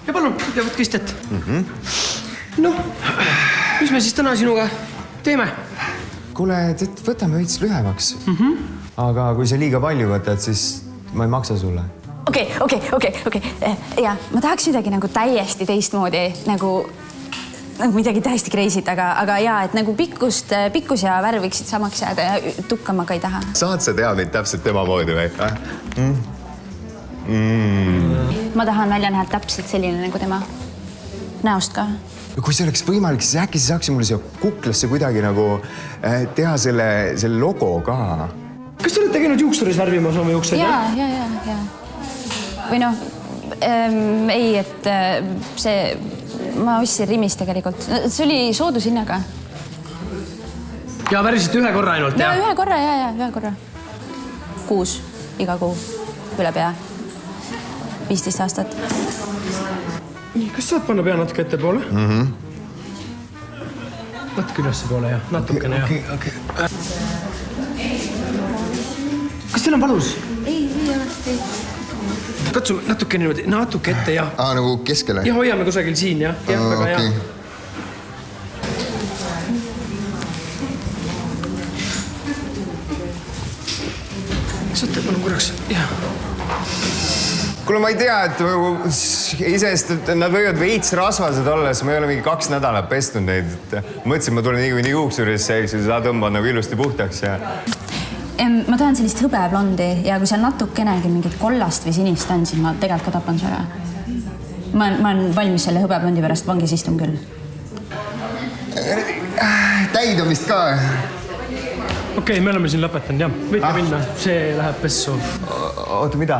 ja palun, võtke istet. Noh, mis me siis täna sinuga teeme? Kuule, võtame veits lühemaks. Aga kui sa liiga palju võtad, siis ma ei maksa sulle. Okei. Ja ma tahaks midagi nagu täiesti teistmoodi, nagu midagi täiesti kreisit, aga jaa, et nagu pikkus ja värv võiksid samaks jääda ja tukkama ka ei taha. Saad sa teha mind täpselt tema moodi või? Ma tahan välja näha täpselt selline nagu tema näost ka. Kui see oleks võimalik, siis äkki sa saaks mulle siia kuklasse kuidagi nagu teha selle logo ka. Kas te olete käinud juuksuris värvimas oma juukseid? Jaa. Või noh, ei, et see, ma ostsin Rimis tegelikult. See oli soodushinnaga. Ja värvisite ühe korra ainult, jah? Ühe korra. Kuus, iga kuu, üle pea. 15 aastat. Kas saad panna pea natuke ette poole? Natuke ülesse poole, jah. Natukene, jah. Okei. Kas teil on valus? Ei. Katsume natuke niimoodi, natuke ette, jah. Nagu keskele? Ja hoiame kusagil siin, jah. Jah, väga hea. Saate palun korraks, jah. Kuule, ma ei tea, et isest nad võivad veits rasvased olla, siis ma ei ole mingi 2 nädalat pestnud neid. Mõtlesin, ma tulen nii juuksurisse, eks ju, sa tõmbad nagu ilusti puhtaks ja... Ma tahan sellist hõbeblondi ja kui seal natukenegi mingit kollast või sinist on, siis ma tegelikult ka tapan su ära. Ma olen valmis selle hõbeblondi pärast vangis istun küll. Täid on vist ka? Okei, me oleme siin lõpetanud, jah. Võite minna, see läheb pessu. Oota, mida?